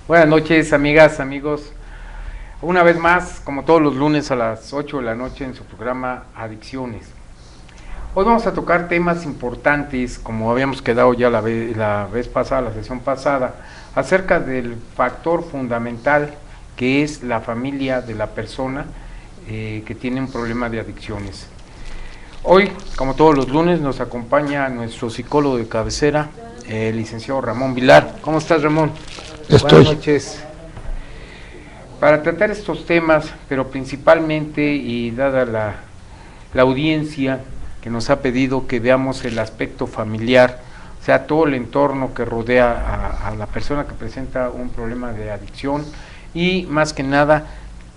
Buenas noches, amigas, amigos. Una vez más, como todos los lunes a las 8 de la noche en su programa Adicciones. Hoy vamos a tocar temas importantes, como habíamos quedado ya la vez pasada, la sesión pasada, acerca del factor fundamental que es la familia de la persona que tiene un problema de adicciones. Hoy, como todos los lunes, nos acompaña nuestro psicólogo de cabecera, el licenciado Ramón Vilar. ¿Cómo estás, Ramón? Buenas noches. Para tratar estos temas, pero principalmente y dada la audiencia que nos ha pedido que veamos el aspecto familiar, o sea, todo el entorno que rodea a la persona que presenta un problema de adicción y más que nada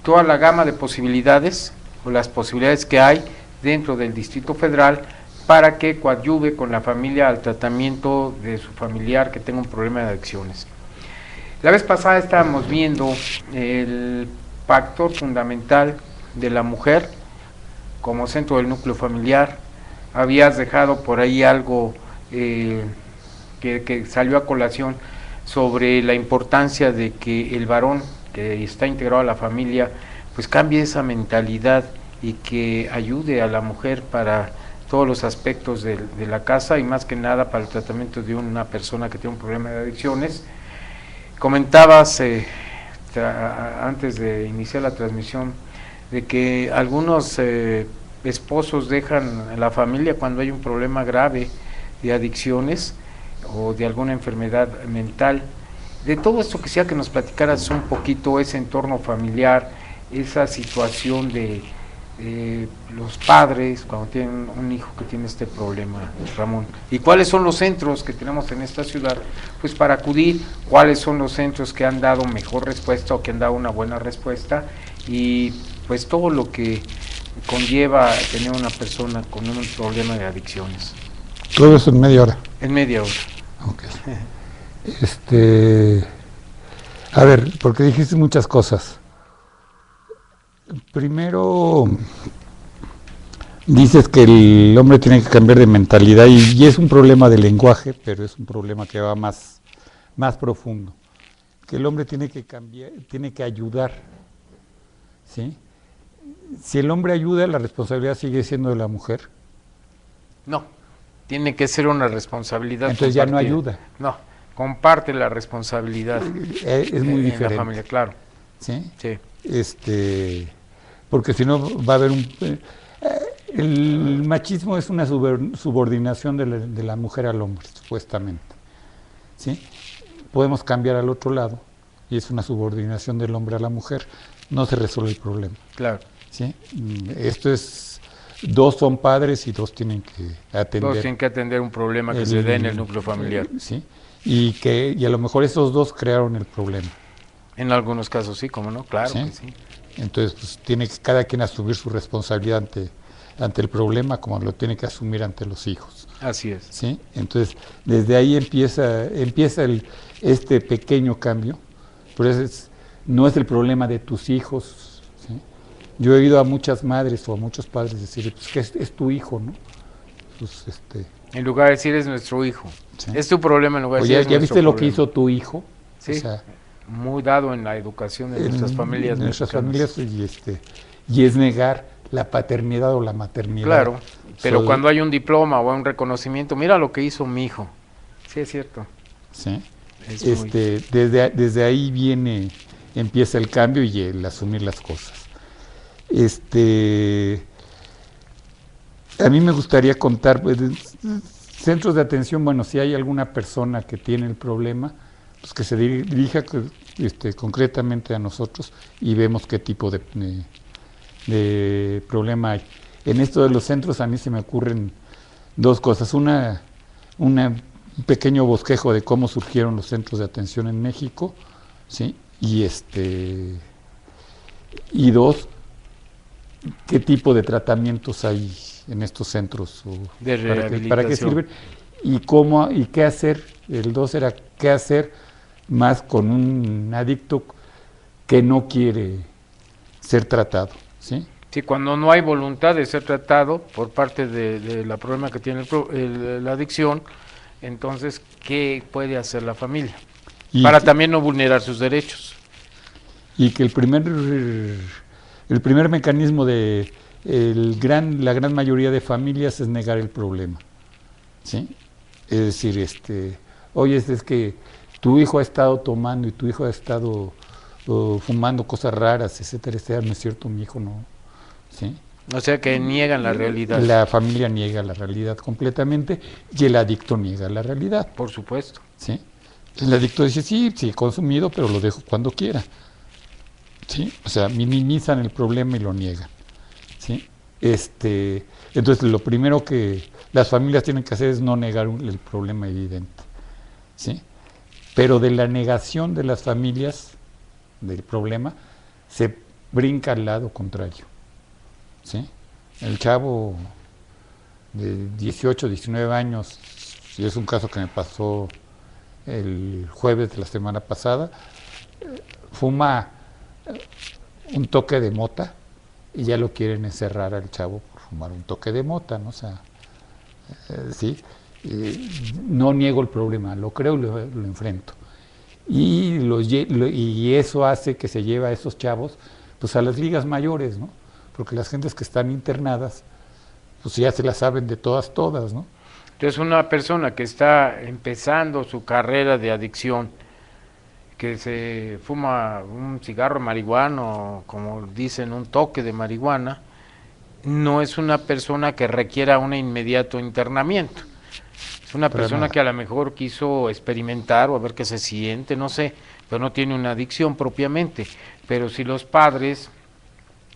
toda la gama de posibilidades o las posibilidades que hay dentro del Distrito Federal para que coadyuve con la familia al tratamiento de su familiar que tenga un problema de adicciones. La vez pasada estábamos viendo el factor fundamental de la mujer como centro del núcleo familiar. Habías dejado por ahí algo que salió a colación sobre la importancia de que el varón que está integrado a la familia pues cambie esa mentalidad y que ayude a la mujer para todos los aspectos de la casa y más que nada para el tratamiento de una persona que tiene un problema de adicciones. Comentabas antes de iniciar la transmisión de que algunos esposos dejan la familia cuando hay un problema grave de adicciones o de alguna enfermedad mental. De todo esto quisiera que nos platicaras un poquito ese entorno familiar, esa situación de los padres cuando tienen un hijo que tiene este problema, Ramón, y cuáles son los centros que tenemos en esta ciudad pues para acudir, cuáles son los centros que han dado mejor respuesta o que han dado una buena respuesta y pues todo lo que conlleva tener una persona con un problema de adicciones. Todo eso en media hora. En media hora. Okay. A ver, porque dijiste muchas cosas. Primero, dices que el hombre tiene que cambiar de mentalidad y es un problema de lenguaje, pero es un problema que va más profundo. Que el hombre tiene que cambiar, tiene que ayudar, ¿sí? Si el hombre ayuda, la responsabilidad sigue siendo de la mujer. No, tiene que ser una responsabilidad. Entonces ya no ayuda. No, comparte la responsabilidad. Es muy diferente. En la familia, claro. ¿Sí? Sí. Porque si no va a haber el machismo es una subordinación de la mujer al hombre, supuestamente. ¿Sí? Podemos cambiar al otro lado y es una subordinación del hombre a la mujer. No se resuelve el problema. Claro. ¿Sí? Esto es, dos son padres y dos tienen que atender. Dos tienen que atender un problema que se dé en el núcleo familiar. ¿Sí? Y a lo mejor esos dos crearon el problema. En algunos casos sí, ¿cómo no? Claro ¿Sí? Que sí. Entonces, pues tiene que cada quien asumir su responsabilidad ante el problema, como lo tiene que asumir ante los hijos. Así es. ¿Sí? Entonces, desde ahí empieza este pequeño cambio, pero no es el problema de tus hijos. ¿Sí? Yo he oído a muchas madres o a muchos padres decir, pues que es tu hijo, ¿no? Pues, en lugar de decir es nuestro hijo. ¿sí? Es tu problema en lugar de decir es ¿ya viste problema. Lo que hizo tu hijo? Sí. O sea, muy dado en la educación de nuestras familias. Nuestras familias y es negar la paternidad o la maternidad. Claro, pero cuando hay un diploma o un reconocimiento, mira lo que hizo mi hijo. Sí, es cierto. Sí. Desde ahí empieza el cambio y el asumir las cosas. A mí me gustaría contar, pues, centros de atención, bueno, si hay alguna persona que tiene el problema, pues que se dirija concretamente a nosotros y vemos qué tipo de problema hay. En esto de los centros a mí se me ocurren dos cosas. Un pequeño bosquejo de cómo surgieron los centros de atención en México, ¿sí? Y dos, qué tipo de tratamientos hay en estos centros de rehabilitación. ¿Para qué sirven? Y qué hacer. El dos era qué hacer más con un adicto que no quiere ser tratado, ¿sí? Sí, cuando no hay voluntad de ser tratado por parte de la problema que tiene la adicción, entonces, ¿qué puede hacer la familia? Para también no vulnerar sus derechos. Y que el primer mecanismo de la gran mayoría de familias es negar el problema, ¿sí? Es decir, oye, es que tu hijo ha estado tomando y tu hijo ha estado fumando cosas raras, etcétera, etcétera, no es cierto, mi hijo no, ¿sí? O sea que niegan la realidad. La familia niega la realidad completamente y el adicto niega la realidad. Por supuesto. ¿Sí? El adicto dice, sí, he consumido, pero lo dejo cuando quiera. ¿Sí? O sea, minimizan el problema y lo niegan. ¿Sí? Entonces, lo primero que las familias tienen que hacer es no negar el problema evidente. ¿Sí? Pero de la negación de las familias del problema se brinca al lado contrario. ¿Sí? El chavo de 18, 19 años, y es un caso que me pasó el jueves de la semana pasada, fuma un toque de mota y ya lo quieren encerrar al chavo por fumar un toque de mota, ¿no? O sea, ¿sí? No niego el problema, lo creo y lo enfrento. Y eso hace que se lleve a esos chavos pues a las ligas mayores, ¿no? Porque las gentes que están internadas pues ya se las saben de todas, ¿no? Entonces una persona que está empezando su carrera de adicción, que se fuma un cigarro marihuano, como dicen, un toque de marihuana, no es una persona que requiera un inmediato internamiento. Es una persona que a lo mejor quiso experimentar o a ver qué se siente, no sé, pero no tiene una adicción propiamente. Pero si los padres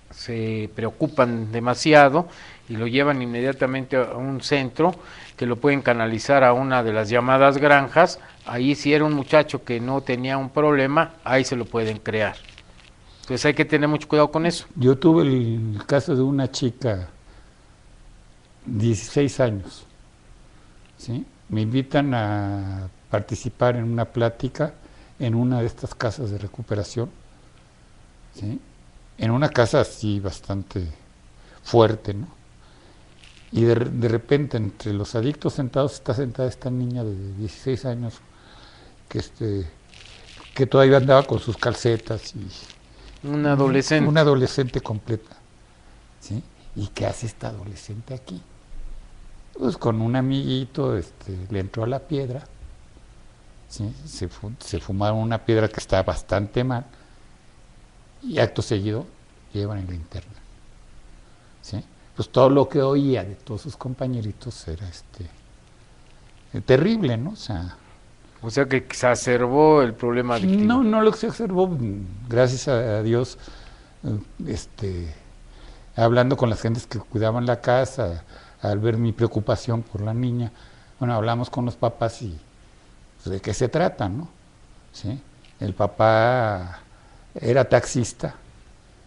se preocupan demasiado y lo llevan inmediatamente a un centro que lo pueden canalizar a una de las llamadas granjas, ahí si era un muchacho que no tenía un problema, ahí se lo pueden crear. Entonces hay que tener mucho cuidado con eso. Yo tuve el caso de una chica, 16 años, ¿sí? Me invitan a participar en una plática en una de estas casas de recuperación, ¿sí? En una casa así bastante fuerte, ¿no? Y de repente entre los adictos sentados está sentada esta niña de 16 años que todavía andaba con sus calcetas y una adolescente. Una adolescente completa, ¿sí? ¿Y qué hace esta adolescente aquí? Pues con un amiguito le entró a la piedra, ¿sí? Se fumaron una piedra que está bastante mal y acto seguido llevan en la interna, ¿sí? Pues todo lo que oía de todos sus compañeritos era terrible, ¿no? O sea que exacerbó el problema adictivo. No lo que se exacerbó, gracias a Dios, hablando con las gentes que cuidaban la casa, al ver mi preocupación por la niña, bueno, hablamos con los papás y pues, de qué se trata, ¿no? ¿Sí? El papá era taxista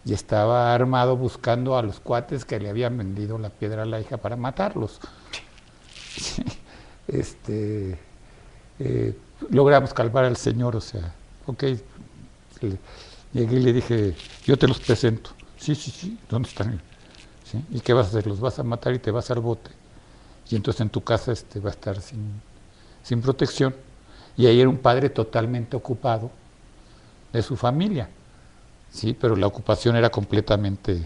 y estaba armado buscando a los cuates que le habían vendido la piedra a la hija para matarlos. Logramos calmar al señor, o sea, ok, llegué y le dije, yo te los presento. Sí, ¿dónde están? ¿Sí? ¿Y qué vas a hacer? Los vas a matar y te vas al bote. Y entonces en tu casa va a estar sin protección. Y ahí era un padre totalmente ocupado de su familia. Sí, pero la ocupación era completamente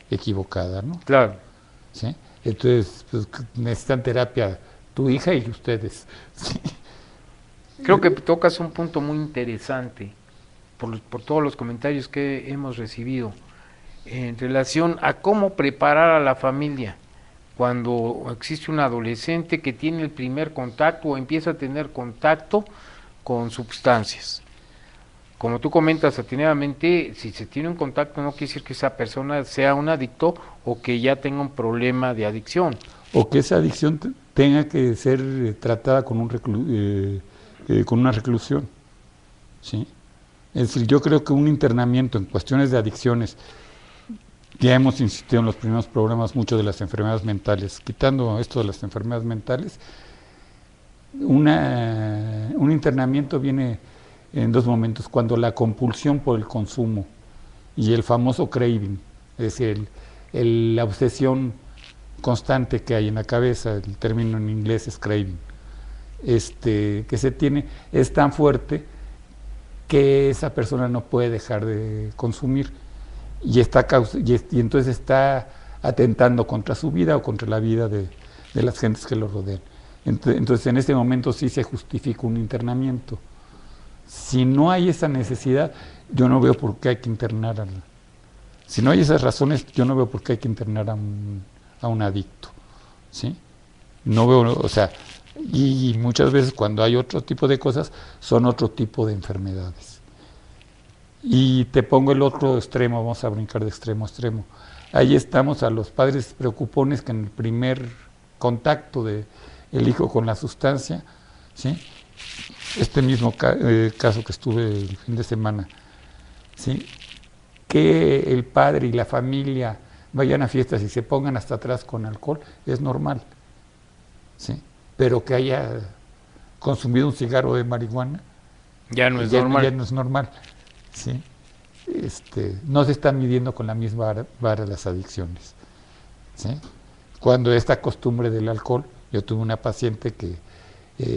equivocada, ¿no? Claro. ¿Sí? Entonces, pues, necesitan terapia tu hija y ustedes. ¿Sí? Creo que tocas un punto muy interesante por todos los comentarios que hemos recibido en relación a cómo preparar a la familia cuando existe un adolescente que tiene el primer contacto o empieza a tener contacto con sustancias. Como tú comentas atinadamente, si se tiene un contacto no quiere decir que esa persona sea un adicto o que ya tenga un problema de adicción. O que esa adicción tenga que ser tratada con con una reclusión, ¿sí? Es decir, yo creo que un internamiento en cuestiones de adicciones, ya hemos insistido en los primeros programas mucho de las enfermedades mentales, quitando esto de las enfermedades mentales, un internamiento viene en dos momentos, cuando la compulsión por el consumo y el famoso craving, es decir, la obsesión constante que hay en la cabeza, el término en inglés es craving, que se tiene, es tan fuerte que esa persona no puede dejar de consumir y entonces está atentando contra su vida o contra la vida de las gentes que lo rodean. Entonces en este momento sí se justifica un internamiento. Si no hay esa necesidad, yo no veo por qué hay que internar si no hay esas razones, yo no veo por qué hay que internar a un adicto, ¿sí? No veo, o sea, y muchas veces cuando hay otro tipo de cosas, son otro tipo de enfermedades. Y te pongo el otro extremo, vamos a brincar de extremo a extremo. Ahí estamos a los padres preocupones que en el primer contacto de el hijo con la sustancia, ¿sí? Este mismo caso que estuve el fin de semana, ¿sí? Que el padre y la familia vayan a fiestas y se pongan hasta atrás con alcohol, es normal, ¿sí? Pero que haya consumido un cigarro de marihuana, ya no es normal. Ya no es normal, ¿sí? No se están midiendo con la misma vara las adicciones, ¿sí? Cuando esta costumbre del alcohol, yo tuve una paciente que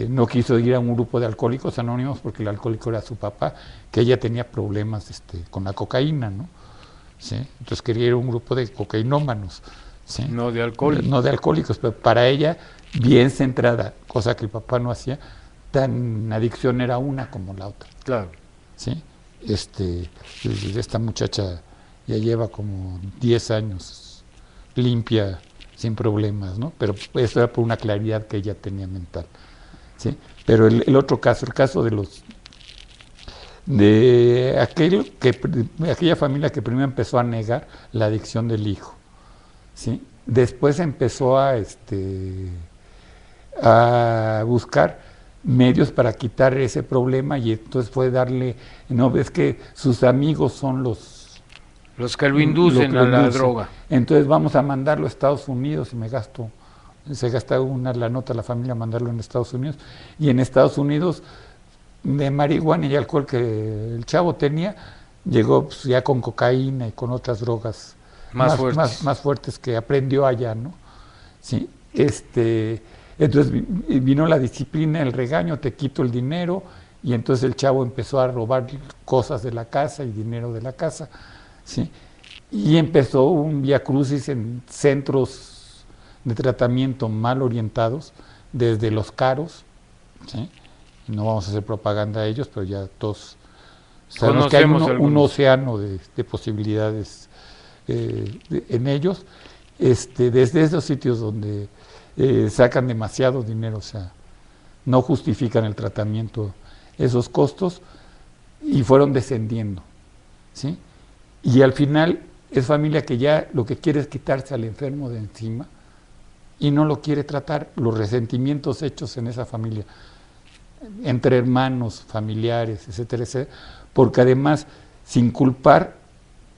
no quiso ir a un grupo de alcohólicos anónimos porque el alcohólico era su papá, que ella tenía problemas con la cocaína, ¿no? ¿Sí? Entonces quería ir a un grupo de cocainómanos, ¿sí? No de alcohólicos. No de alcohólicos, pero para ella, bien centrada, cosa que el papá no hacía, tan adicción era una como la otra. Claro. ¿Sí? Esta muchacha ya lleva como 10 años limpia, sin problemas, ¿no? Pero eso era por una claridad que ella tenía mental, ¿sí? Pero el otro caso, el caso de aquella familia que primero empezó a negar la adicción del hijo, ¿sí? Después empezó a buscar medios para quitar ese problema y entonces fue darle, no ves que sus amigos son los que lo inducen a la droga. Entonces vamos a mandarlo a Estados Unidos y se gasta la nota a la familia mandarlo en Estados Unidos, y en Estados Unidos de marihuana y alcohol que el chavo tenía, llegó pues, ya con cocaína y con otras drogas más fuertes que aprendió allá, ¿no? Sí, entonces vino la disciplina, el regaño, te quito el dinero, y entonces el chavo empezó a robar cosas de la casa y dinero de la casa, ¿sí? Y empezó un viacrucis en centros de tratamiento mal orientados, desde los caros, ¿sí? No vamos a hacer propaganda a ellos, pero ya todos sabemos que hay un océano de posibilidades en ellos, desde esos sitios donde sacan demasiado dinero, o sea, no justifican el tratamiento, esos costos, y fueron descendiendo, ¿sí? Y al final es familia que ya lo que quiere es quitarse al enfermo de encima y no lo quiere tratar, los resentimientos hechos en esa familia, entre hermanos, familiares, etcétera, etcétera, porque además, sin culpar,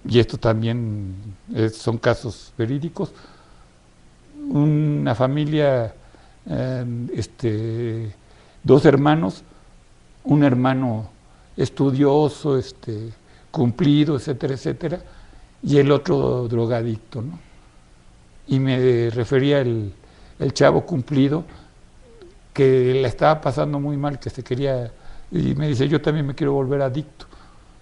y esto también son casos verídicos, una familia, dos hermanos, un hermano estudioso, cumplido, etcétera, etcétera, y el otro drogadicto, ¿no? Y me refería el chavo cumplido, que la estaba pasando muy mal, que se quería, y me dice, yo también me quiero volver adicto.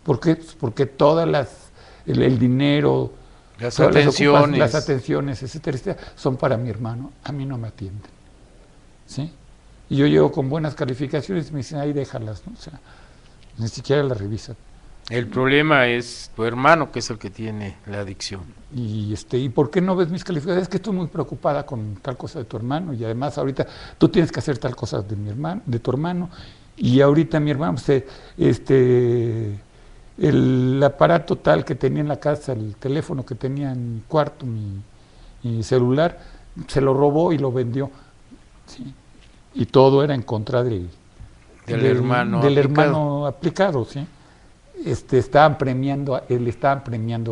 ¿Por qué? Pues porque todas el dinero, las atenciones, etcétera, etcétera, son para mi hermano, a mí no me atienden, ¿sí? Y yo llego con buenas calificaciones y me dicen, ahí déjalas, ¿no? O sea, ni siquiera las revisan. El problema es tu hermano, que es el que tiene la adicción. ¿Y por qué no ves mis calificaciones? Es que estoy muy preocupada con tal cosa de tu hermano, y además ahorita tú tienes que hacer tal cosa de tu hermano, y ahorita mi hermano, el aparato tal que tenía en la casa, el teléfono que tenía en mi cuarto, mi celular, se lo robó y lo vendió, ¿sí? Y todo era en contra del hermano aplicado, ¿sí? Le estaban premiando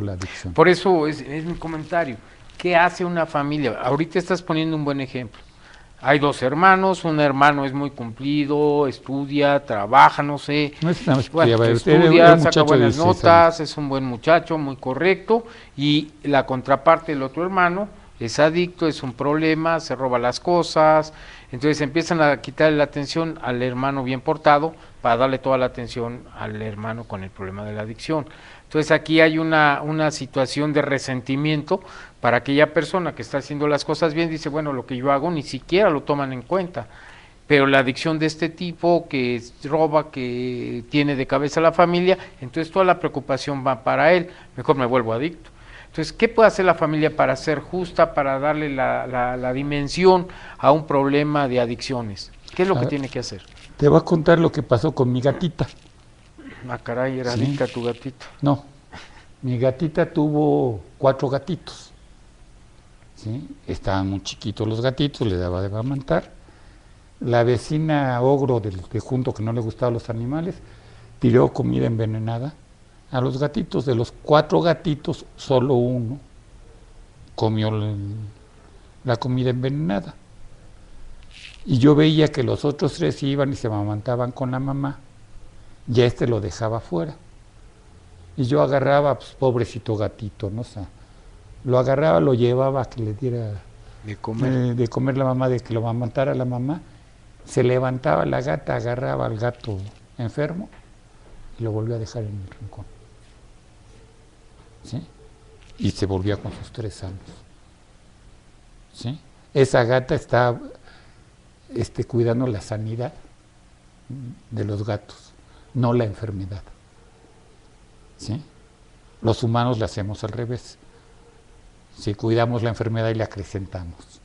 la adicción. Por eso es mi comentario. ¿Qué hace una familia? Ahorita estás poniendo un buen ejemplo. Hay dos hermanos, un hermano es muy cumplido, estudia, trabaja, no sé. No es nada más estudia, saca buenas notas, es un buen muchacho, muy correcto, y la contraparte del otro hermano es adicto, es un problema, se roba las cosas, entonces empiezan a quitarle la atención al hermano bien portado para darle toda la atención al hermano con el problema de la adicción. Entonces aquí hay una situación de resentimiento para aquella persona que está haciendo las cosas bien, dice, bueno, lo que yo hago ni siquiera lo toman en cuenta, pero la adicción de este tipo que roba, que tiene de cabeza a la familia, entonces toda la preocupación va para él, mejor me vuelvo adicto. Entonces, ¿qué puede hacer la familia para ser justa, para darle la dimensión a un problema de adicciones? ¿Qué es lo que tiene que hacer? Te voy a contar lo que pasó con mi gatita. Ah, caray, era adicta tu gatita. No, mi gatita tuvo 4 gatitos. ¿Sí? Estaban muy chiquitos los gatitos, le daba de amamantar. La vecina ogro de junto, que no le gustaban los animales, tiró comida envenenada a los gatitos. De los 4 gatitos, solo uno comió la comida envenenada. Y yo veía que los otros 3 iban y se amamantaban con la mamá, y lo dejaba fuera. Y yo agarraba, pues, pobrecito gatito, ¿no? O sea, lo agarraba, lo llevaba a que le diera de comer la mamá, de que lo amamantara la mamá. Se levantaba la gata, agarraba al gato enfermo y lo volvía a dejar en el rincón. ¿Sí? Y se volvía con sus 3 años. ¿Sí? Esa gata está cuidando la sanidad de los gatos, no la enfermedad. ¿Sí? Los humanos le hacemos al revés. Si cuidamos la enfermedad y la acrecentamos.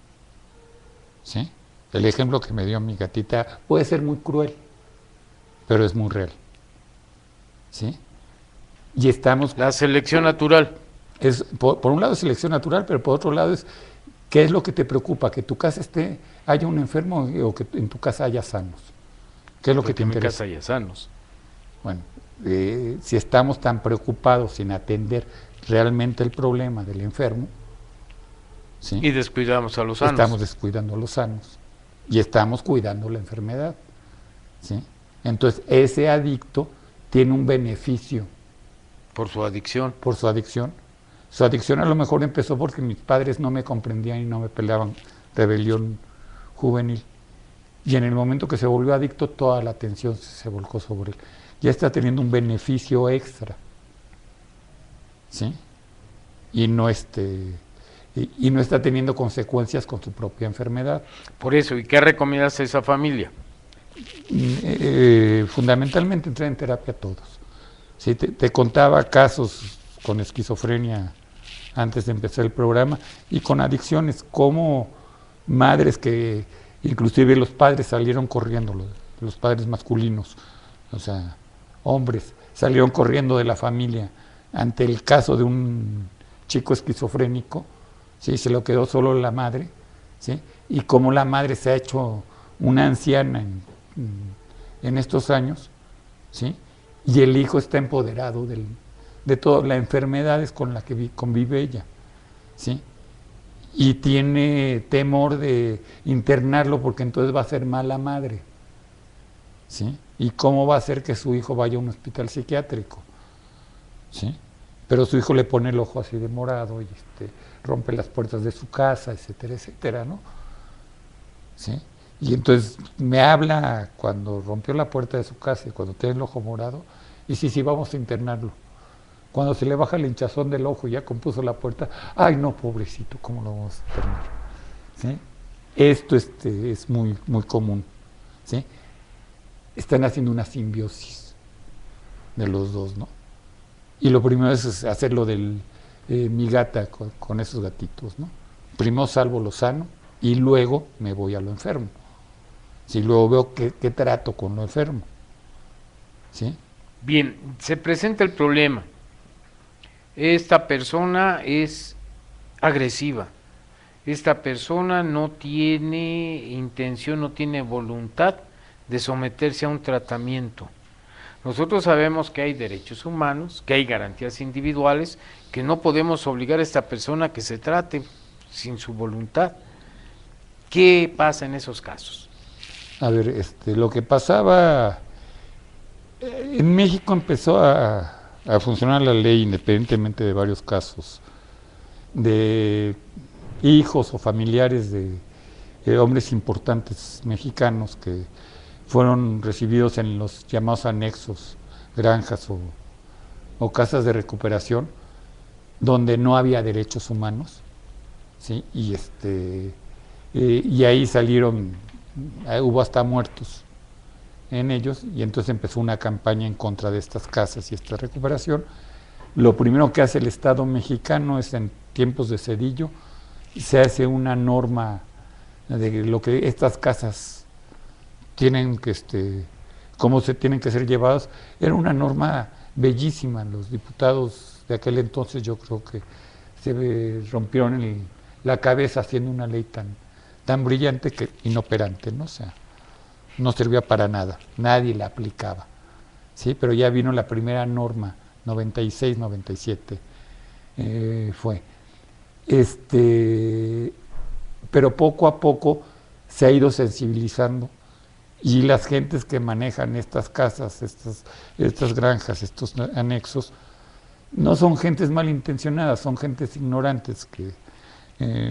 ¿Sí? El ejemplo que me dio mi gatita puede ser muy cruel, pero es muy real. ¿Sí? Y estamos... La selección natural. Por un lado es selección natural, pero por otro lado es, ¿qué es lo que te preocupa? ¿Que en tu casa haya un enfermo o que en tu casa haya sanos? ¿Qué es lo que te interesa? En mi casa haya sanos. Bueno, si estamos tan preocupados en atender realmente el problema del enfermo, ¿sí? Y descuidamos a los sanos. Estamos descuidando a los sanos y estamos cuidando la enfermedad, ¿sí? Entonces, ese adicto tiene un beneficio. Por su adicción. Por su adicción. Su adicción a lo mejor empezó porque mis padres no me comprendían y no me peleaban, rebelión juvenil. Y en el momento que se volvió adicto, toda la atención se volcó sobre él. Ya está teniendo un beneficio extra, ¿sí? Y no está teniendo consecuencias con su propia enfermedad. Por eso, ¿y qué recomiendas a esa familia? Fundamentalmente entrar en terapia todos. ¿Sí? Te contaba casos con esquizofrenia antes de empezar el programa y con adicciones, como madres que inclusive los padres salieron corriendo, los padres masculinos, o sea, hombres, salieron corriendo de la familia ante el caso de un chico esquizofrénico, ¿sí? Se lo quedó solo la madre, ¿sí? Y como la madre se ha hecho una anciana en estos años, ¿sí? Y el hijo está empoderado de todas las enfermedades con las que convive ella, ¿sí? Y tiene temor de internarlo porque entonces va a ser mala madre, ¿sí? ¿Y cómo va a hacer que su hijo vaya a un hospital psiquiátrico? ¿Sí? Pero su hijo le pone el ojo así de morado y rompe las puertas de su casa, etcétera, etcétera, ¿no? ¿Sí? Y entonces me habla cuando rompió la puerta de su casa y cuando tiene el ojo morado, y sí, vamos a internarlo. Cuando se le baja el hinchazón del ojo y ya compuso la puerta, ay no, pobrecito, ¿cómo lo vamos a internar? ¿Sí? Esto es muy, muy común, ¿sí? Están haciendo una simbiosis de los dos, ¿no? Y lo primero es hacer lo del mi gata con esos gatitos, ¿no? Primero salvo lo sano y luego me voy a lo enfermo. ¿Sí? Luego veo qué trato con lo enfermo. ¿Sí? Bien, se presenta el problema. Esta persona es agresiva. Esta persona no tiene intención, no tiene voluntad de someterse a un tratamiento. Nosotros sabemos que hay derechos humanos, que hay garantías individuales, que no podemos obligar a esta persona a que se trate sin su voluntad. ¿Qué pasa en esos casos? A ver, lo que pasaba, en México empezó a funcionar la ley independientemente de varios casos, de hijos o familiares de hombres importantes mexicanos que fueron recibidos en los llamados anexos, granjas o casas de recuperación, donde no había derechos humanos, ¿sí? Y ahí salieron, hubo hasta muertos en ellos, y entonces empezó una campaña en contra de estas casas y esta recuperación. Lo primero que hace el Estado mexicano es, en tiempos de Zedillo, se hace una norma de lo que estas casas tienen que, cómo se tienen que ser llevadas. Era una norma bellísima. Los diputados de aquel entonces, yo creo que se rompieron la cabeza haciendo una ley tan brillante que inoperante, ¿no? O sea, no servía para nada, nadie la aplicaba, ¿sí? Pero ya vino la primera norma, 96, 97 fue. Pero poco a poco se ha ido sensibilizando, y las gentes que manejan estas casas, estas granjas, estos anexos, no son gentes malintencionadas, son gentes ignorantes que,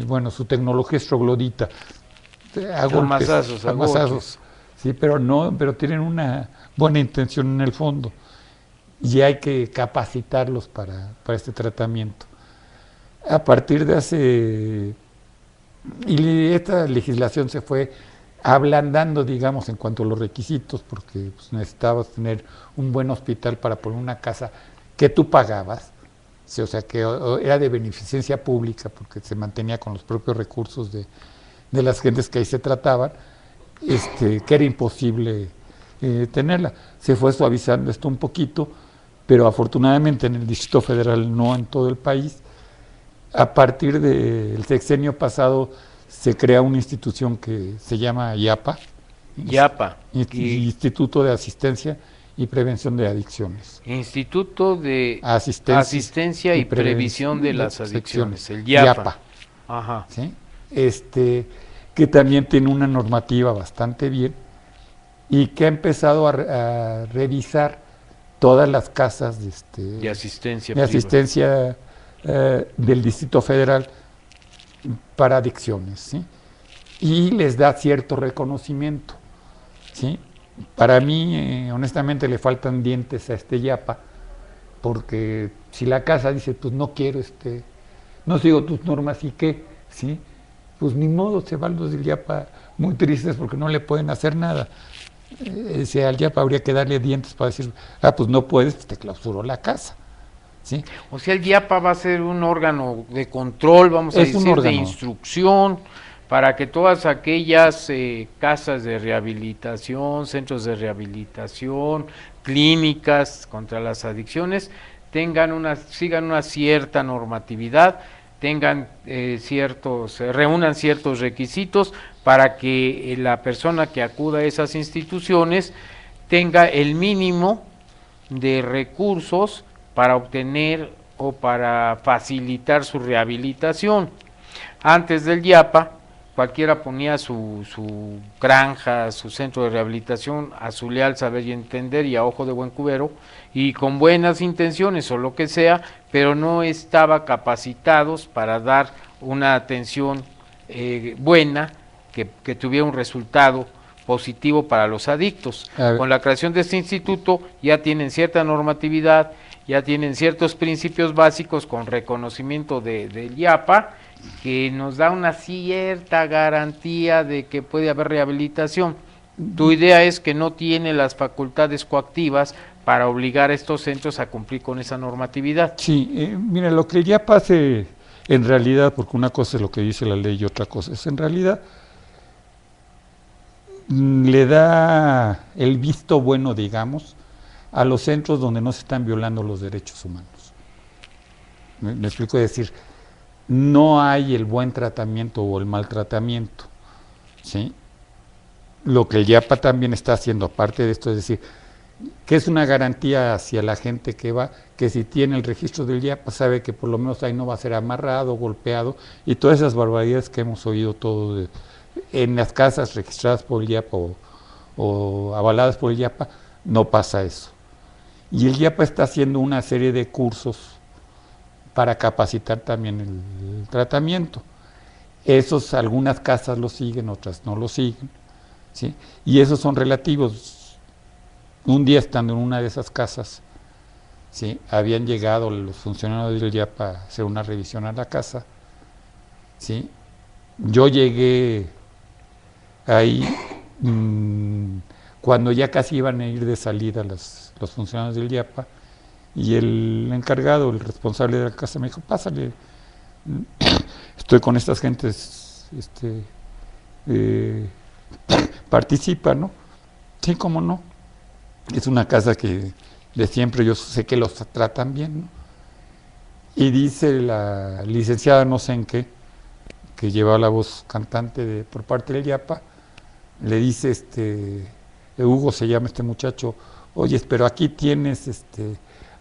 bueno, su tecnología es troglodita, a golpes, sí, pero tienen una buena intención en el fondo, y hay que capacitarlos para este tratamiento. A partir de y esta legislación se fue ablandando, digamos, en cuanto a los requisitos, porque pues, necesitabas tener un buen hospital para poner una casa que tú pagabas, ¿sí? O sea, que era de beneficencia pública, porque se mantenía con los propios recursos de las gentes que ahí se trataban, que era imposible tenerla. Se fue suavizando esto un poquito, pero afortunadamente en el Distrito Federal, no en todo el país. A partir del sexenio pasado se crea una institución que se llama IAPA, Instituto de Asistencia y Prevención de Adicciones. Instituto de Asistencia y Previsión de las Adicciones, el IAPA. Ajá. ¿Sí? Que también tiene una normativa bastante bien, y que ha empezado a revisar todas las casas de asistencia del Distrito Federal para adicciones, ¿sí? Y les da cierto reconocimiento, ¿sí? Para mí, honestamente, le faltan dientes a este IAPA, porque si la casa dice, pues no quiero, no sigo tus normas, ¿y qué? ¿Sí? Pues ni modo, se van los del IAPA muy tristes porque no le pueden hacer nada. Al IAPA habría que darle dientes para decir, pues no puedes, pues te clausuró la casa. ¿Sí? O sea, el IAPA va a ser un órgano de control, vamos a decir, de instrucción, para que todas aquellas casas de rehabilitación, centros de rehabilitación, clínicas contra las adicciones, sigan una cierta normatividad, reúnan ciertos requisitos para que la persona que acuda a esas instituciones tenga el mínimo de recursos para obtener o para facilitar su rehabilitación. Antes del IAPA, cualquiera ponía su granja, su centro de rehabilitación a su leal saber y entender y a ojo de buen cubero, y con buenas intenciones o lo que sea, pero no estaba capacitados para dar una atención buena, que tuviera un resultado positivo para los adictos. Con la creación de este instituto ya tienen cierta normatividad, ya tienen ciertos principios básicos con reconocimiento del IAPA, que nos da una cierta garantía de que puede haber rehabilitación. Tu idea es que no tiene las facultades coactivas para obligar a estos centros a cumplir con esa normatividad. Sí, mira, lo que el IAPA hace en realidad, porque una cosa es lo que dice la ley y otra cosa es en realidad, le da el visto bueno, digamos, a los centros donde no se están violando los derechos humanos. Me explico, es decir, no hay el buen tratamiento o el maltratamiento, ¿sí? Lo que el IAPA también está haciendo, aparte de esto, es decir, que es una garantía hacia la gente que va, que si tiene el registro del IAPA sabe que por lo menos ahí no va a ser amarrado, golpeado, y todas esas barbaridades que hemos oído todo en las casas registradas por el IAPA o avaladas por el IAPA, no pasa eso. Y el IAPA está haciendo una serie de cursos para capacitar también el tratamiento. Algunas casas lo siguen, otras no lo siguen, ¿sí? Y esos son relativos. Un día estando en una de esas casas, ¿sí? Habían llegado los funcionarios del IAPA a hacer una revisión a la casa, ¿sí? Yo llegué ahí cuando ya casi iban a ir de salida los funcionarios del IAPA, y el encargado, el responsable de la casa, me dijo, pásale, estoy con estas gentes, participa, ¿no? Sí, cómo no. Es una casa que de siempre yo sé que los tratan bien, ¿no? Y dice la licenciada no sé en qué, que lleva la voz cantante por parte del IAPA, le dice, Hugo se llama este muchacho, oye, pero aquí tienes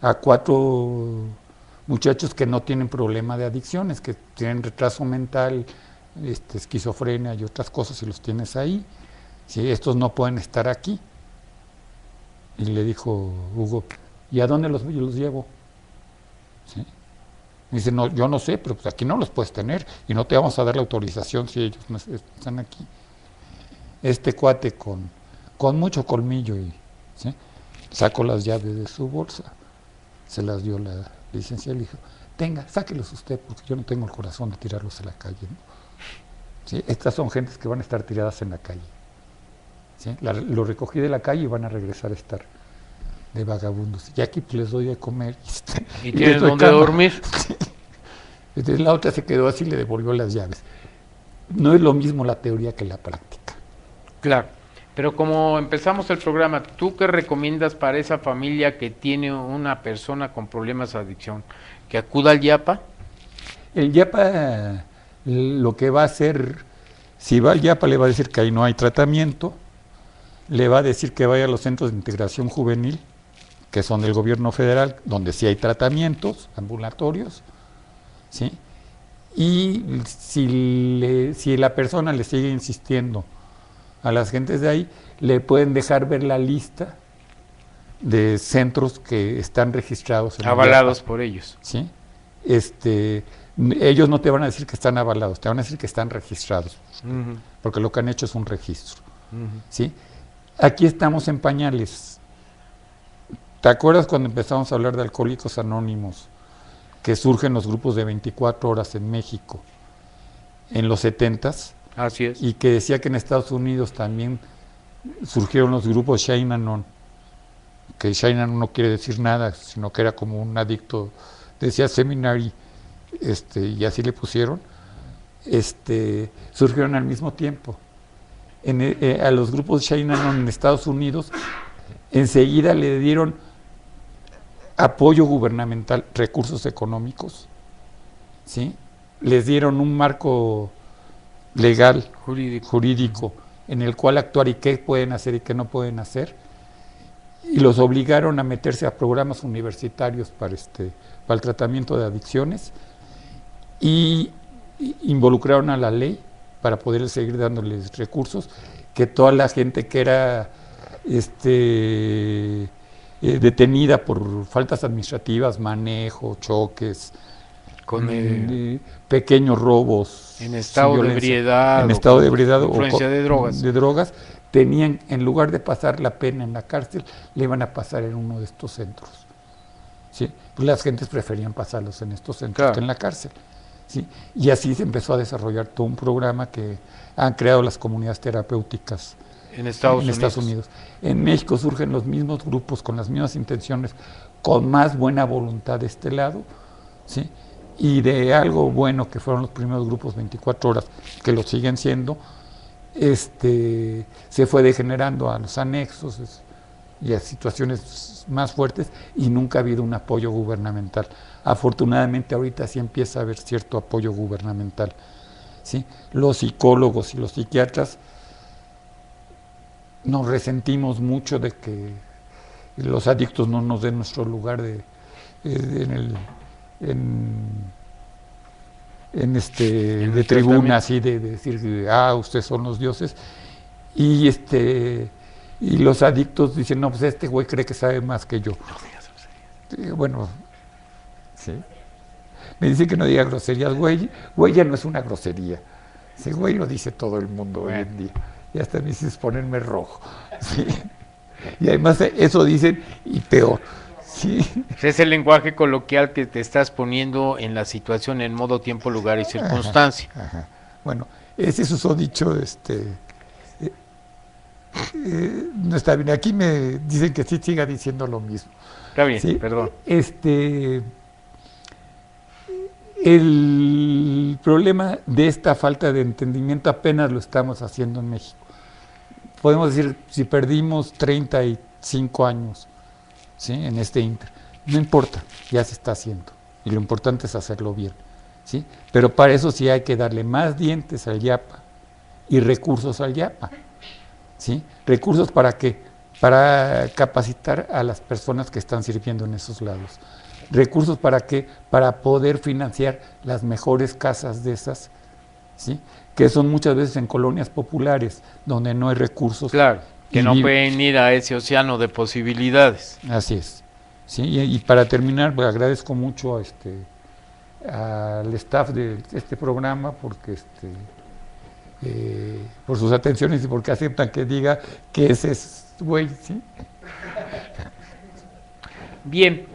a 4 muchachos que no tienen problema de adicciones, que tienen retraso mental, esquizofrenia y otras cosas, y los tienes ahí, ¿sí? Estos no pueden estar aquí. Y le dijo Hugo, ¿y a dónde los llevo? ¿Sí? Me dice, no, yo no sé, pero pues aquí no los puedes tener y no te vamos a dar la autorización si ellos no están aquí. Este cuate con mucho colmillo, ¿sí? Sacó las llaves de su bolsa, se las dio la licenciada y le dijo, tenga, sáquelos usted, porque yo no tengo el corazón de tirarlos a la calle, ¿no? ¿Sí? Estas son gentes que van a estar tiradas en la calle, ¿sí? Lo recogí de la calle y van a regresar a estar de vagabundos. Y aquí pues, les doy de comer. ¿Y tienes dónde dormir? Entonces, la otra se quedó así y le devolvió las llaves. No es lo mismo la teoría que la práctica. Claro, pero como empezamos el programa, ¿tú qué recomiendas para esa familia que tiene una persona con problemas de adicción? ¿Que acuda al IAPA? El IAPA lo que va a hacer, si va al IAPA le va a decir que ahí no hay tratamiento, le va a decir que vaya a los centros de integración juvenil, que son del gobierno federal, donde sí hay tratamientos ambulatorios, ¿sí? Y si la persona le sigue insistiendo a las gentes de ahí, le pueden dejar ver la lista de centros que están registrados en avalados por ellos, ¿sí? Ellos no te van a decir que están avalados, te van a decir que están registrados, porque lo que han hecho es un registro, ¿sí? Aquí estamos en pañales. ¿Te acuerdas cuando empezamos a hablar de Alcohólicos Anónimos, que surgen los grupos de 24 horas en México en los 70s? Así es. Y que decía que en Estados Unidos también surgieron los grupos Shainanon, que Shainanon no quiere decir nada, sino que era como un adicto, decía seminary, y así le pusieron, surgieron al mismo tiempo. A los grupos Shainanon en Estados Unidos enseguida le dieron apoyo gubernamental, recursos económicos, ¿sí? Les dieron un marco legal, jurídico, en el cual actuar y qué pueden hacer y qué no pueden hacer, y los obligaron a meterse a programas universitarios para el tratamiento de adicciones, y involucraron a la ley para poder seguir dándoles recursos, que toda la gente que era detenida por faltas administrativas, manejo, choques, con pequeños robos, en estado de ebriedad, o influencia de drogas, tenían, en lugar de pasar la pena en la cárcel, le iban a pasar en uno de estos centros, ¿sí? Pues las gentes preferían pasarlos en estos centros que en la cárcel, ¿sí? Y así se empezó a desarrollar todo un programa que han creado las comunidades terapéuticas en Estados Unidos. En México surgen los mismos grupos con las mismas intenciones, con más buena voluntad de este lado, ¿sí? Y de algo bueno que fueron los primeros grupos 24 horas, que lo siguen siendo, se fue degenerando a los anexos y a situaciones más fuertes, y nunca ha habido un apoyo gubernamental. Afortunadamente ahorita sí empieza a haber cierto apoyo gubernamental, ¿sí? Los psicólogos y los psiquiatras nos resentimos mucho de que los adictos no nos den nuestro lugar de tribuna, así de decir, ustedes son los dioses, y los adictos dicen, no, pues este güey cree que sabe más que yo. Bueno, sí. Me dice que no diga groserías, güey ya no es una grosería. Ese güey lo dice todo el mundo hoy en día. y hasta me hiciste ponerme rojo. ¿Sí? Y además eso dicen, y peor. Sí. Es el lenguaje coloquial que te estás poniendo en la situación en modo, tiempo, lugar y circunstancia. Ajá. Bueno, ese es uso dicho, no está bien. Aquí me dicen que sí siga diciendo lo mismo. Está bien, ¿Sí? perdón. El problema de esta falta de entendimiento apenas lo estamos haciendo en México. Podemos decir, si perdimos 35 años, ¿sí?, en este inter, no importa, ya se está haciendo, y lo importante es hacerlo bien, ¿sí? Pero para eso sí hay que darle más dientes al IAPA y recursos al IAPA, ¿sí? ¿Recursos para qué? Para capacitar a las personas que están sirviendo en esos lados. ¿Recursos para qué? Para poder financiar las mejores casas de esas, ¿sí?, que son muchas veces en colonias populares, donde no hay recursos. Claro, que no pueden ir a ese océano de posibilidades. Así es. ¿Sí? Y para terminar, pues, agradezco mucho al staff de este programa porque por sus atenciones y porque aceptan que diga que ese es güey, ¿sí? Bien,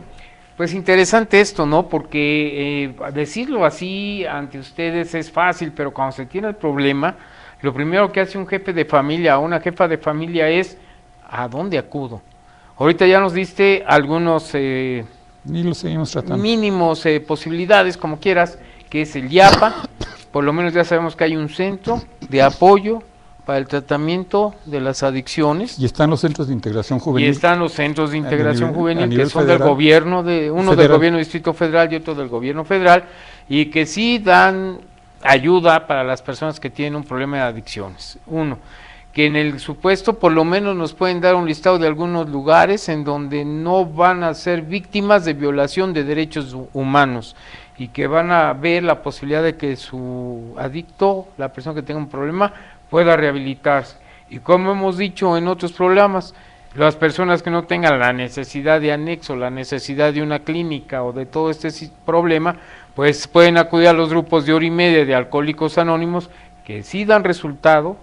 pues interesante esto, ¿no? Porque decirlo así ante ustedes es fácil, pero cuando se tiene el problema, lo primero que hace un jefe de familia o una jefa de familia es, ¿a dónde acudo? Ahorita ya nos diste algunos y lo seguimos tratando. mínimos posibilidades, como quieras, que es el IAPA. Por lo menos ya sabemos que hay un centro de apoyo para el tratamiento de las adicciones. Y están los centros de integración juvenil. Y están los centros de integración juvenil, que son federal, del gobierno, uno del gobierno del Distrito Federal y otro del gobierno federal, y que sí dan ayuda para las personas que tienen un problema de adicciones. Uno, que en el supuesto por lo menos nos pueden dar un listado de algunos lugares en donde no van a ser víctimas de violación de derechos humanos y que van a ver la posibilidad de que su adicto, la persona que tenga un problema, pueda rehabilitarse. Y como hemos dicho en otros programas, las personas que no tengan la necesidad de anexo, la necesidad de una clínica o de todo este problema, pues pueden acudir a los grupos de hora y media de Alcohólicos Anónimos, que sí dan resultado,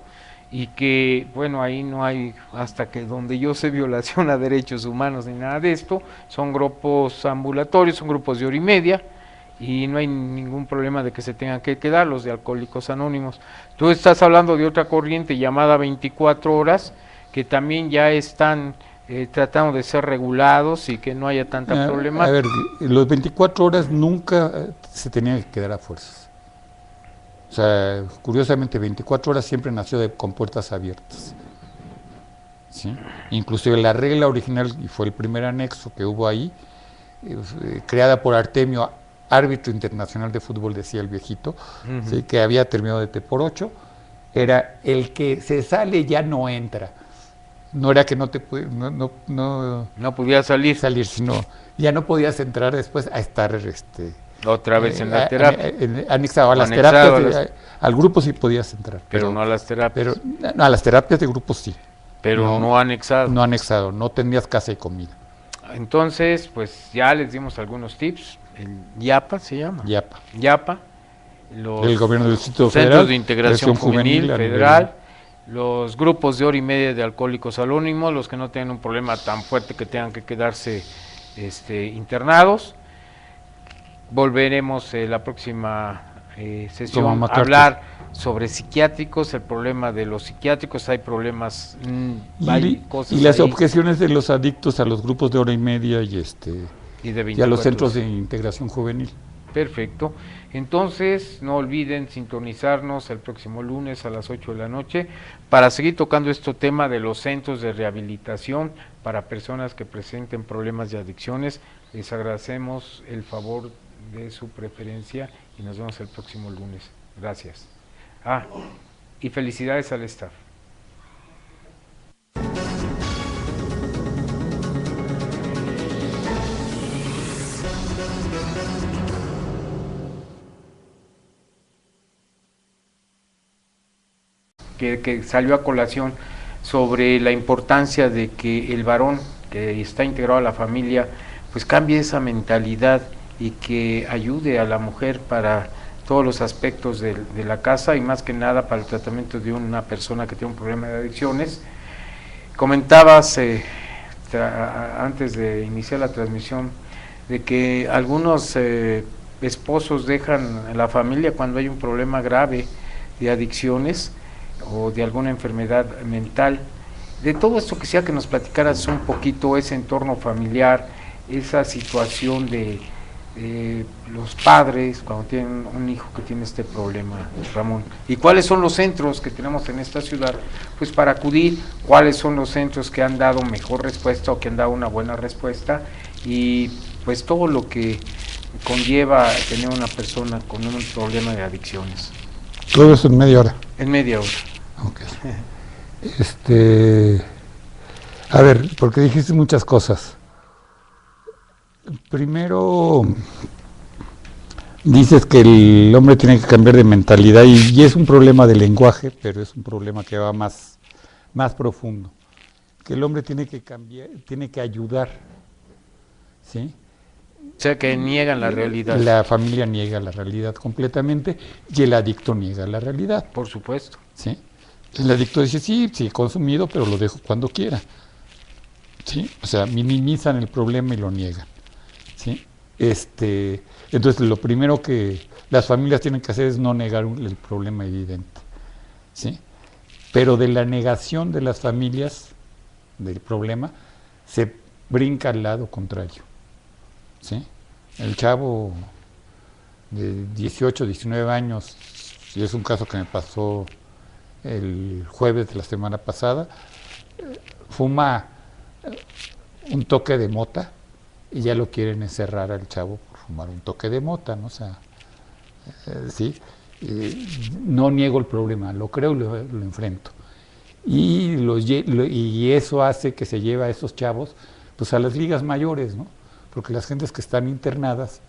y que, bueno, ahí no hay, hasta que donde yo sé, violación a derechos humanos ni nada de esto, son grupos ambulatorios, son grupos de hora y media, y no hay ningún problema de que se tengan que quedar los de Alcohólicos Anónimos. Tú estás hablando de otra corriente llamada 24 horas, que también ya están tratando de ser regulados y que no haya tanta problemática. A ver, los 24 horas nunca se tenían que quedar a fuerzas. O sea, curiosamente, 24 horas siempre nació con puertas abiertas, ¿sí? Inclusive la regla original, y fue el primer anexo que hubo ahí, creada por Artemio, árbitro internacional de fútbol, decía el viejito, ¿sí?, que había terminado de T por 8, era el que se sale ya no entra. No era que no podía salir, sino ya no podías entrar después a estar otra vez en la terapia. Anexado a las terapias, al grupo sí podías entrar. Pero no a las terapias. No, a las terapias de grupo sí. Pero no anexado. No anexado, no tenías casa y comida. Entonces, pues ya les dimos algunos tips. El YAPA se llama. YAPA. El gobierno del Distrito Federal. Centros de Integración Juvenil Federal. Los grupos de hora y media de Alcohólicos Anónimos, los que no tengan un problema tan fuerte que tengan que quedarse internados. Volveremos la próxima sesión a hablar sobre psiquiátricos, el problema de los psiquiátricos, hay problemas, hay cosas y las ahí, objeciones de los adictos a los grupos de hora y media y a los centros de integración juvenil. Perfecto. Entonces, no olviden sintonizarnos el próximo lunes a las 8 de la noche para seguir tocando este tema de los centros de rehabilitación para personas que presenten problemas de adicciones. Les agradecemos el favor de su preferencia y nos vemos el próximo lunes. Gracias. Y felicidades al staff. Que salió a colación sobre la importancia de que el varón que está integrado a la familia pues cambie esa mentalidad y que ayude a la mujer para todos los aspectos de la casa y más que nada para el tratamiento de una persona que tiene un problema de adicciones. Comentabas antes de iniciar la transmisión de que algunos esposos dejan la familia cuando hay un problema grave de adicciones o de alguna enfermedad mental. De todo esto quisiera que nos platicaras un poquito ese entorno familiar, esa situación de los padres cuando tienen un hijo que tiene este problema, Ramón. ¿Y cuáles son los centros que tenemos en esta ciudad pues para acudir? ¿Cuáles son los centros que han dado mejor respuesta o que han dado una buena respuesta? Y pues todo lo que conlleva tener una persona con un problema de adicciones. Todo eso en media hora. En media hora. Okay. A ver, porque dijiste muchas cosas. Primero, dices que el hombre tiene que cambiar de mentalidad y es un problema de lenguaje, pero es un problema que va más profundo. Que el hombre tiene que cambiar, tiene que ayudar, ¿sí? O sea, que niegan la realidad. La familia niega la realidad completamente y el adicto niega la realidad. Por supuesto. ¿Sí? El adicto dice, sí, he consumido, pero lo dejo cuando quiera. ¿Sí? O sea, minimizan el problema y lo niegan. ¿Sí? Entonces, lo primero que las familias tienen que hacer es no negar el problema evidente. ¿Sí? Pero de la negación de las familias del problema, se brinca al lado contrario. ¿Sí? El chavo de 18, 19 años, y es un caso que me pasó el jueves de la semana pasada, fuma un toque de mota y ya lo quieren encerrar al chavo por fumar un toque de mota, ¿no? O sea, sí, no niego el problema, lo creo y lo enfrento. Y eso hace que se lleve a esos chavos pues a las ligas mayores, ¿no? Porque las gentes que están internadas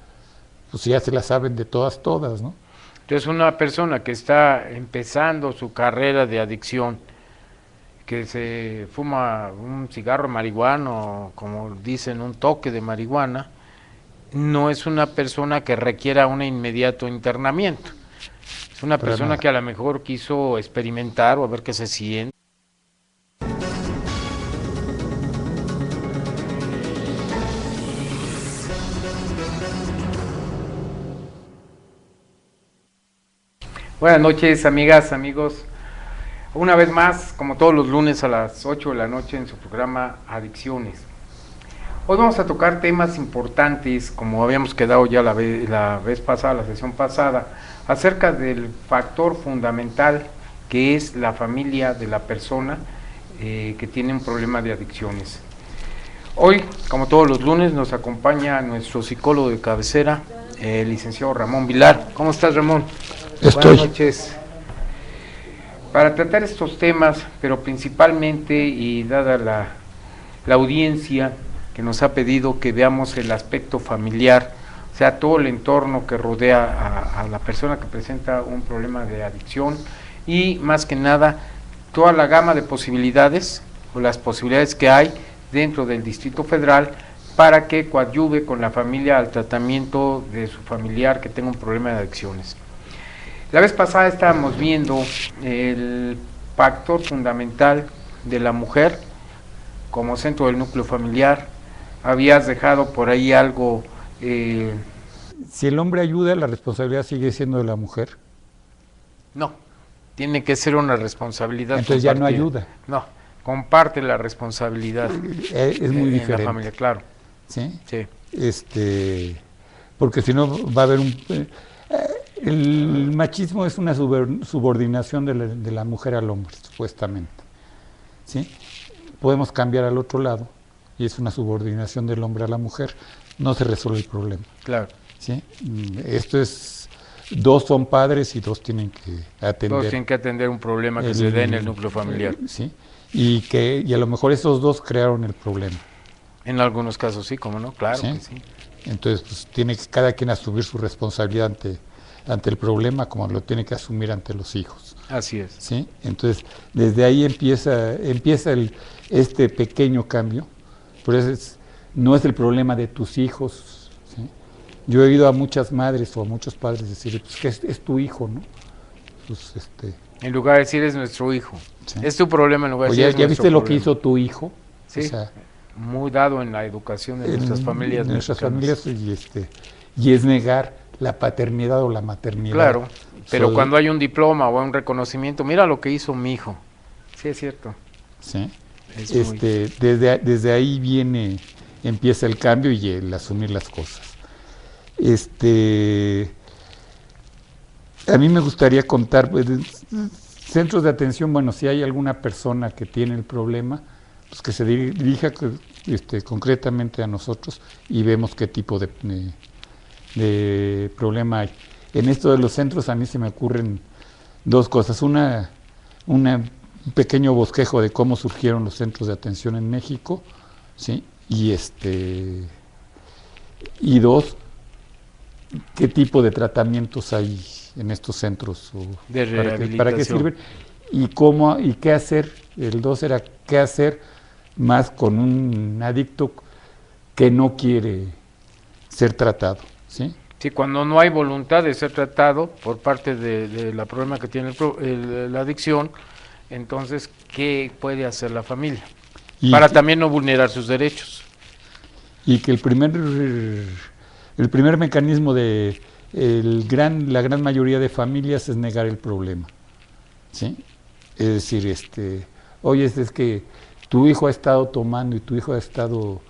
pues ya se las saben de todas, ¿no? Entonces una persona que está empezando su carrera de adicción, que se fuma un cigarro marihuano, como dicen, un toque de marihuana, no es una persona que requiera un inmediato internamiento. Es una persona que a lo mejor quiso experimentar o a ver qué se siente. Buenas noches, amigas, amigos. Una vez más, como todos los lunes a las 8 de la noche en su programa Adicciones. Hoy vamos a tocar temas importantes, como habíamos quedado ya la vez pasada, la sesión pasada, acerca del factor fundamental que es la familia de la persona que tiene un problema de adicciones. Hoy, como todos los lunes, nos acompaña nuestro psicólogo de cabecera, el licenciado Ramón Vilar. ¿Cómo estás, Ramón? Buenas noches. Para tratar estos temas, pero principalmente y dada la audiencia que nos ha pedido que veamos el aspecto familiar, o sea, todo el entorno que rodea a la persona que presenta un problema de adicción y más que nada toda la gama de posibilidades o las posibilidades que hay dentro del Distrito Federal para que coadyuve con la familia al tratamiento de su familiar que tenga un problema de adicciones. La vez pasada estábamos viendo el factor fundamental de la mujer como centro del núcleo familiar. Habías dejado por ahí algo. Si el hombre ayuda, la responsabilidad sigue siendo de la mujer. No, tiene que ser una responsabilidad. Entonces ya no ayuda. No, comparte la responsabilidad. Es muy diferente. En la familia, claro. ¿Sí? Sí. Porque si no va a haber el machismo es una subordinación de la mujer al hombre, supuestamente. ¿Sí? Podemos cambiar al otro lado, y es una subordinación del hombre a la mujer, no se resuelve el problema. Claro. ¿Sí? Esto es, dos son padres y dos tienen que atender. Dos tienen que atender un problema que se dé en el núcleo familiar. ¿Sí? Y a lo mejor esos dos crearon el problema. En algunos casos sí, ¿cómo no? Claro. ¿Sí? Que sí. Entonces, pues tiene que cada quien asumir su responsabilidad ante el problema, como lo tiene que asumir ante los hijos. Así es. ¿Sí? Entonces, desde ahí empieza este pequeño cambio, pero no es el problema de tus hijos, ¿sí? Yo he oído a muchas madres o a muchos padres decir, pues que es tu hijo, ¿no? Pues, En lugar de decir es nuestro hijo. sí. Es tu problema en lugar de O decir ya, es ya nuestro viste lo que problema. hizo tu hijo. Sí, O sea, muy dado en la educación de nuestras familias en nuestras mexicanas. familias y es negar la paternidad o la maternidad. Claro, pero Soy- cuando hay un diploma o un reconocimiento, mira lo que hizo mi hijo. Sí, es cierto. ¿sí? Es muy... Desde ahí empieza el cambio y el asumir las cosas. A mí me gustaría contar, pues, centros de atención, bueno, si hay alguna persona que tiene el problema, pues que se dirija concretamente a nosotros y vemos qué tipo de problema hay. En esto de los centros a mí se me ocurren dos cosas. Un pequeño bosquejo de cómo surgieron los centros de atención en México, ¿sí? Y dos, qué tipo de tratamientos hay en estos centros o De para qué sirven y qué hacer. El dos era qué hacer más con un adicto que no quiere ser tratado, ¿sí? Sí, cuando no hay voluntad de ser tratado por parte de la problema que tiene la adicción, entonces, ¿qué puede hacer la familia? Para también no vulnerar sus derechos. Y que el primer mecanismo de la gran mayoría de familias es negar el problema, ¿sí? Es decir, oye, es que tu hijo ha estado tomando y tu hijo ha estado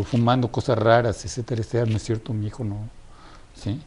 fumando cosas raras, etcétera, etcétera, no es cierto, mi hijo no, ¿sí?